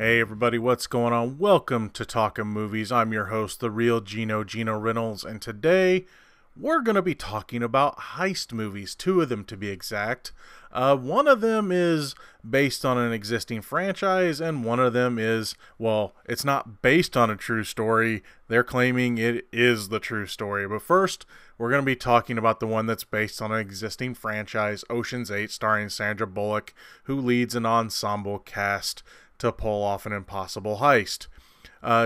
Hey everybody, what's going on? Welcome to Talkin Movies. I'm your host, the real Geno Reynolds, and today we're going to be talking about heist movies, two of them to be exact. One of them is based on an existing franchise, and one of them is, well, it's not based on a true story. They're claiming it is the true story. But first, we're going to be talking about the one that's based on an existing franchise, Ocean's 8, starring Sandra Bullock, who leads an ensemble cast to pull off an impossible heist.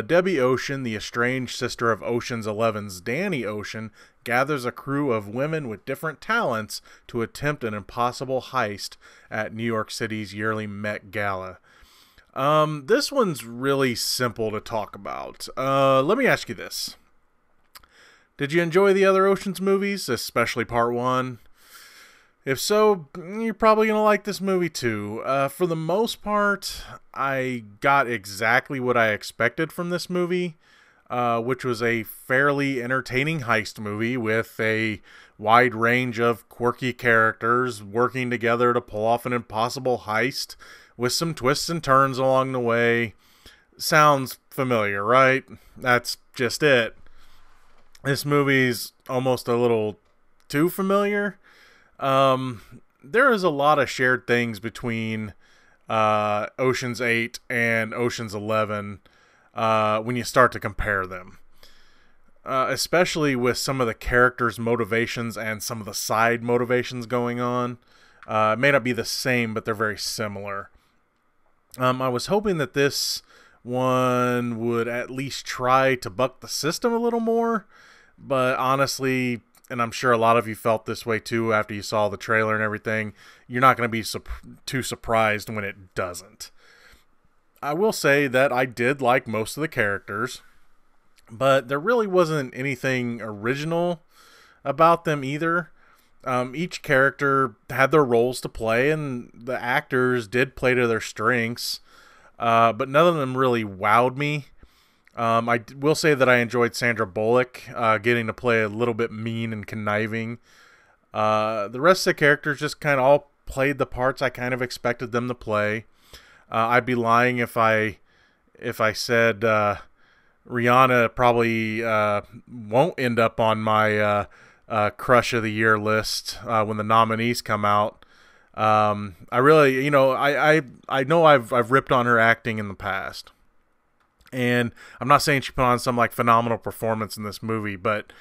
Debbie Ocean, the estranged sister of Ocean's 11's Danny Ocean, gathers a crew of women with different talents to attempt an impossible heist at New York City's yearly Met Gala. This one's really simple to talk about. Let me ask you this. Did you enjoy the other Ocean's movies, especially part 1? If so, you're probably going to like this movie too. For the most part, I got exactly what I expected from this movie, which was a fairly entertaining heist movie with a wide range of quirky characters working together to pull off an impossible heist with some twists and turns along the way. Sounds familiar, right? That's just it. This movie's almost a little too familiar. There is a lot of shared things between Ocean's 8 and Ocean's 11 when you start to compare them. Especially with some of the characters' motivations and some of the side motivations going on. It may not be the same, but they're very similar. I was hoping that this one would at least try to buck the system a little more, but honestly, and I'm sure a lot of you felt this way too after you saw the trailer and everything, you're not going to be too surprised when it doesn't. I will say that I did like most of the characters, but there really wasn't anything original about them either. Each character had their roles to play, and the actors did play to their strengths, but none of them really wowed me. I will say that I enjoyed Sandra Bullock getting to play a little bit mean and conniving. The rest of the characters just kind of all played the parts I kind of expected them to play. I'd be lying if I said Rihanna probably won't end up on my crush of the year list when the nominees come out. I really, I know I've ripped on her acting in the past. And I'm not saying she put on some like phenomenal performance in this movie, but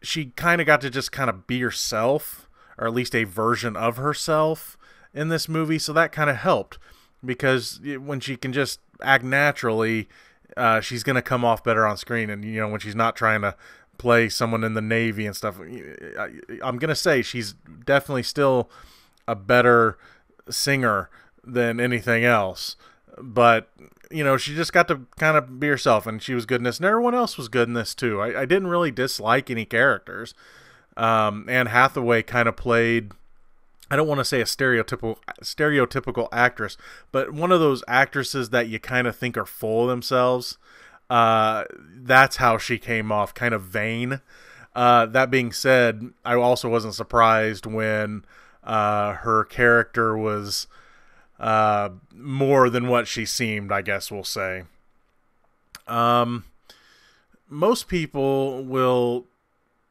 she kind of got to just kind of be herself, or at least a version of herself in this movie. So that kind of helped, because when she can just act naturally, she's going to come off better on screen. And, when she's not trying to play someone in the Navy and stuff, I'm going to say she's definitely still a better singer than anything else. But, she just got to kind of be herself, and she was good in this, and everyone else was good in this too. I didn't really dislike any characters. Anne Hathaway kind of played, I don't want to say a stereotypical actress, but one of those actresses that you kind of think are full of themselves. That's how she came off, kind of vain. That being said, I also wasn't surprised when her character was more than what she seemed, I guess we'll say. Most people will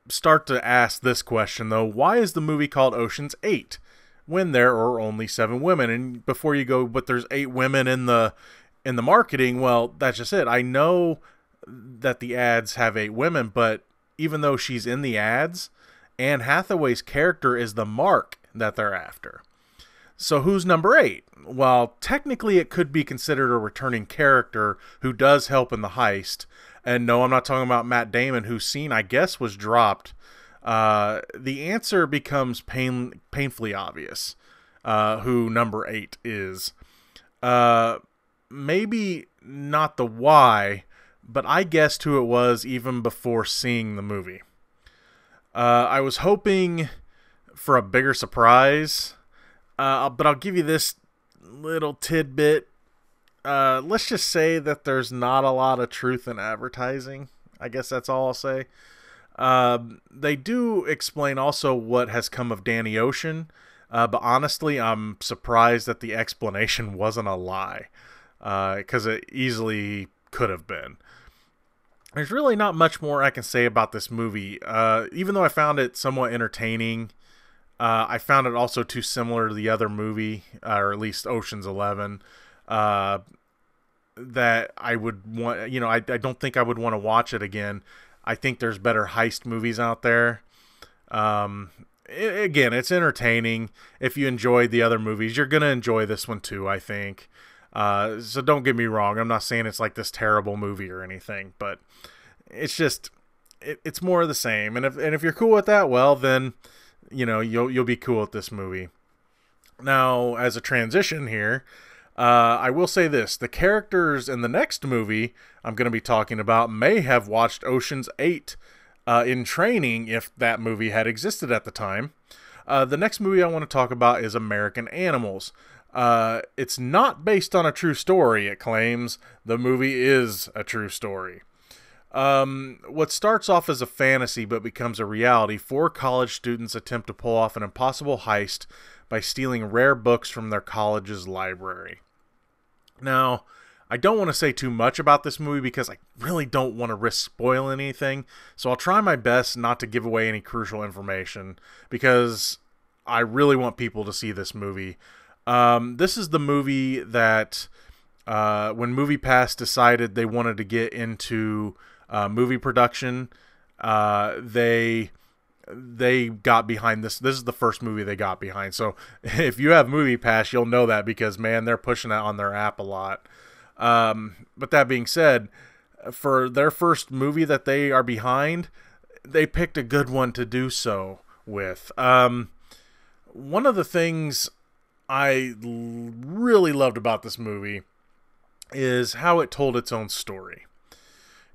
start to ask this question, though. Why is the movie called Ocean's 8 when there are only 7 women? And before you go, but there's 8 women in the marketing, well, that's just it. I know that the ads have 8 women, but even though she's in the ads, Anne Hathaway's character is the mark that they're after. So who's number 8? Well, technically it could be considered a returning character who does help in the heist. And no, I'm not talking about Matt Damon, whose scene, I guess, was dropped. The answer becomes painfully obvious who number 8 is. Maybe not the why, but I guessed who it was even before seeing the movie. I was hoping for a bigger surprise. But I'll give you this little tidbit. Let's just say that there's not a lot of truth in advertising. I guess that's all I'll say. They do explain also what has come of Danny Ocean, but honestly, I'm surprised that the explanation wasn't a lie. because it easily could have been. There's really not much more I can say about this movie. Even though I found it somewhat entertaining, I found it also too similar to the other movie, or at least Ocean's 11, that I would want, I don't think I would want to watch it again. I think there's better heist movies out there. Again, it's entertaining. If you enjoyed the other movies, you're going to enjoy this one too, I think. So don't get me wrong. I'm not saying it's like this terrible movie or anything, but it's just, it's more of the same. And if you're cool with that, well, then, you'll be cool with this movie. Now, as a transition here, I will say this. The characters in the next movie I'm going to be talking about may have watched Ocean's 8 in training if that movie had existed at the time. The next movie I want to talk about is American Animals. It's not based on a true story, it claims. The movie is a true story. What starts off as a fantasy but becomes a reality, 4 college students attempt to pull off an impossible heist by stealing rare books from their college's library. Now, I don't want to say too much about this movie because I really don't want to risk spoiling anything, so I'll try my best not to give away any crucial information because I really want people to see this movie. This is the movie that when MoviePass decided they wanted to get into movie production, they got behind this. This is the first movie they got behind. So if you have MoviePass, you'll know that because, man, they're pushing that on their app a lot. But that being said, for their first movie that they are behind, they picked a good one to do so with. One of the things I really loved about this movie is how it told its own story.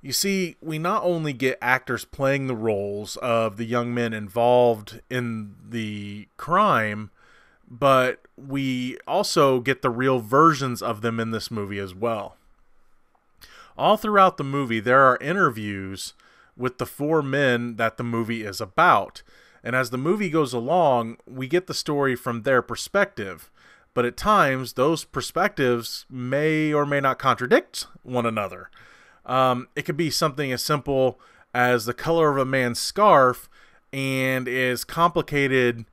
You see, we not only get actors playing the roles of the young men involved in the crime, but we also get the real versions of them in this movie as well. All throughout the movie, there are interviews with the 4 men that the movie is about. And as the movie goes along, we get the story from their perspective. But at times, those perspectives may or may not contradict one another. It could be something as simple as the color of a man's scarf and as complicated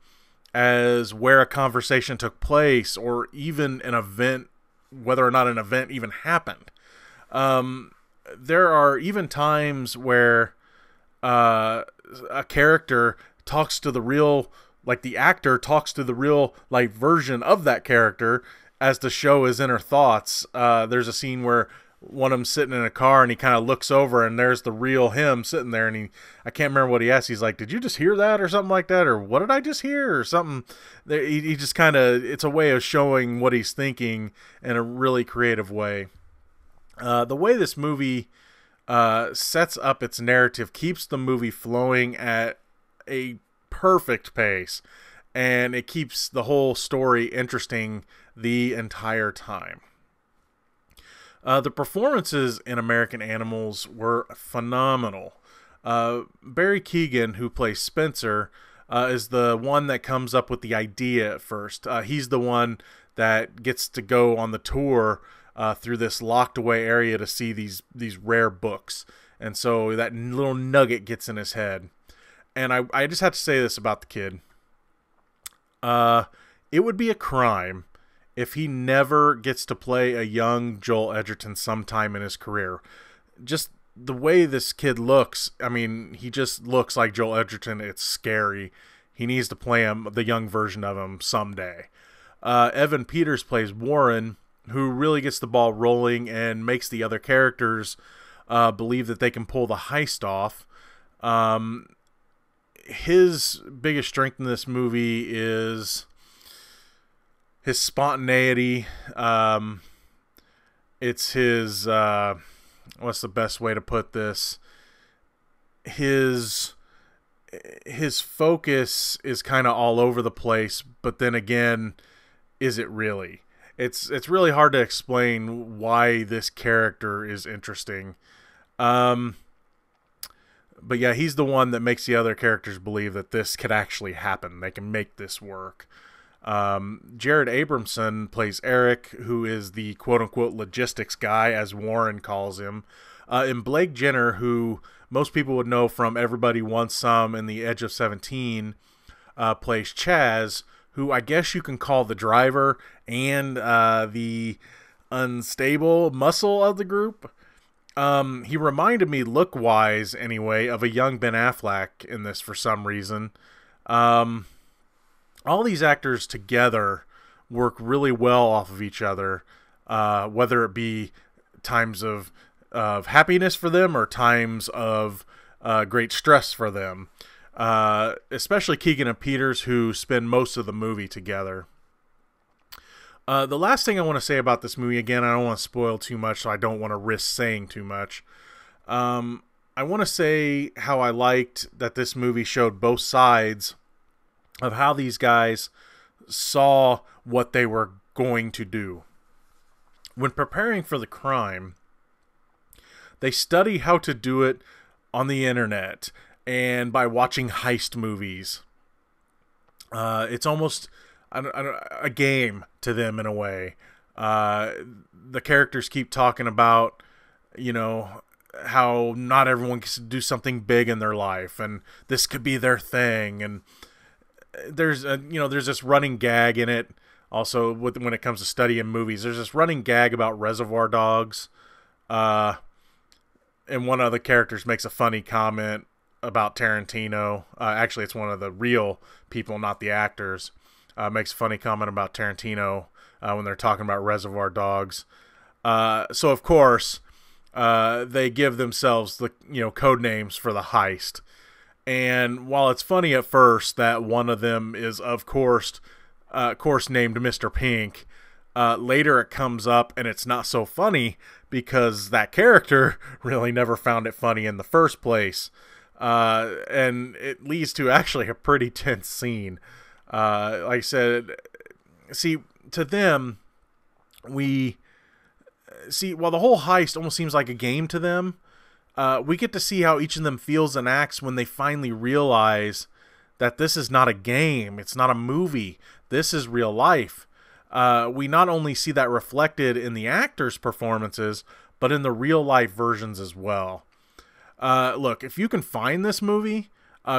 as where a conversation took place or even an event, whether or not an event even happened. There are even times where a character talks to the real, like the actor talks to the real like version of that character as the show is in her thoughts. There's a scene where one of them's sitting in a car and he kind of looks over and there's the real him sitting there, and I can't remember what he asked. He's like, "Did you just hear that?" or something like that, or "What did I just hear?" or something. He just kind of, it's a way of showing what he's thinking in a really creative way. The way this movie sets up its narrative keeps the movie flowing at a perfect pace, and it keeps the whole story interesting the entire time. The performances in American Animals were phenomenal. Barry Keoghan, who plays Spencer, is the one that comes up with the idea at first. He's the one that gets to go on the tour through this locked away area to see these rare books. And so that little nugget gets in his head. And I just have to say this about the kid. It would be a crime if he never gets to play a young Joel Edgerton sometime in his career. Just the way this kid looks, I mean, he just looks like Joel Edgerton. It's scary. He needs to play him, the young version of him, someday. Evan Peters plays Warren, who really gets the ball rolling and makes the other characters believe that they can pull the heist off. His biggest strength in this movie is his spontaneity. It's his, what's the best way to put this? His focus is kind of all over the place, but then again, is it really? It's really hard to explain why this character is interesting. But yeah, he's the one that makes the other characters believe that this could actually happen. They can make this work. Jared Abramson plays Eric, who is the quote-unquote logistics guy, as Warren calls him. And Blake Jenner, who most people would know from Everybody Wants Some and The Edge of 17, plays Chaz, who I guess you can call the driver and the unstable muscle of the group. He reminded me, look-wise anyway, of a young Ben Affleck in this for some reason. All these actors together work really well off of each other, whether it be times of happiness for them or times of great stress for them. Especially Keegan and Peters, who spend most of the movie together. The last thing I want to say about this movie, again, I don't want to spoil too much, so I don't want to risk saying too much. I want to say how I liked that this movie showed both sides of how these guys saw what they were going to do. When preparing for the crime, they study how to do it on the internet and by watching heist movies. It's almost a game to them in a way. The characters keep talking about, how not everyone can do something big in their life, and this could be their thing. And there's this running gag in it. Also, when it comes to studying movies, there's this running gag about Reservoir Dogs. And one of the characters makes a funny comment about Tarantino. Actually, it's one of the real people, not the actors. Makes a funny comment about Tarantino when they're talking about Reservoir Dogs. So, of course, they give themselves the code names for the heist. And while it's funny at first that one of them is, of course named Mr. Pink, later it comes up and it's not so funny because that character really never found it funny in the first place. And it leads to actually a pretty tense scene. Like I said, see, to them, while the whole heist almost seems like a game to them, we get to see how each of them feels and acts when they finally realize that this is not a game. It's not a movie. This is real life. We not only see that reflected in the actors' performances, but in the real life versions as well. Look, if you can find this movie,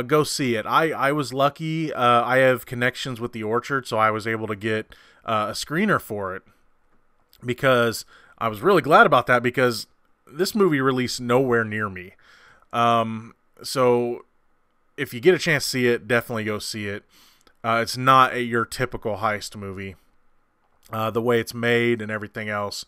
go see it. I was lucky. I have connections with the Orchard, so I was able to get a screener for it. Because I was really glad about that, because this movie released nowhere near me. So if you get a chance to see it, definitely go see it. It's not your typical heist movie. The way it's made and everything else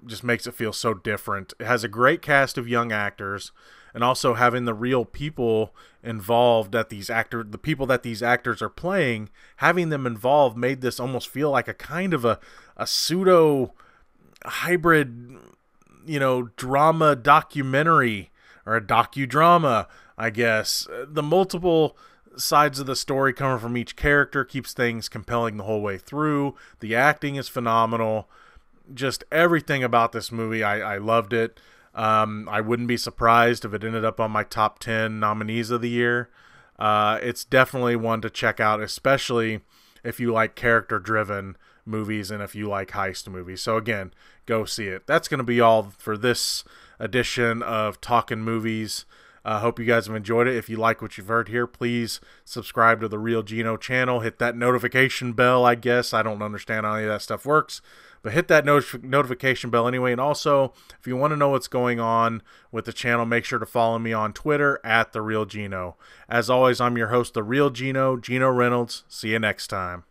just makes it feel so different. It has a great cast of young actors, and also having the real people involved the people that these actors are playing, having them involved made this almost feel like a kind of a pseudo hybrid, drama documentary, or a docudrama, I guess. The multiple sides of the story coming from each character keeps things compelling the whole way through. The acting is phenomenal. Just everything about this movie, I loved it. I wouldn't be surprised if it ended up on my top 10 nominees of the year. It's definitely one to check out, especially if you like character-driven movies and if you like heist movies. So again, go see it. That's going to be all for this edition of Talkin Movies. Hope you guys have enjoyed it. If you like what you've heard here, please subscribe to the Real Geno channel. Hit that notification bell, I guess. I don't understand how any of that stuff works, but hit that notification bell anyway. And also, if you want to know what's going on with the channel, make sure to follow me on Twitter @TheRealGeno. As always, I'm your host, The Real Geno, Geno Reynolds. See you next time.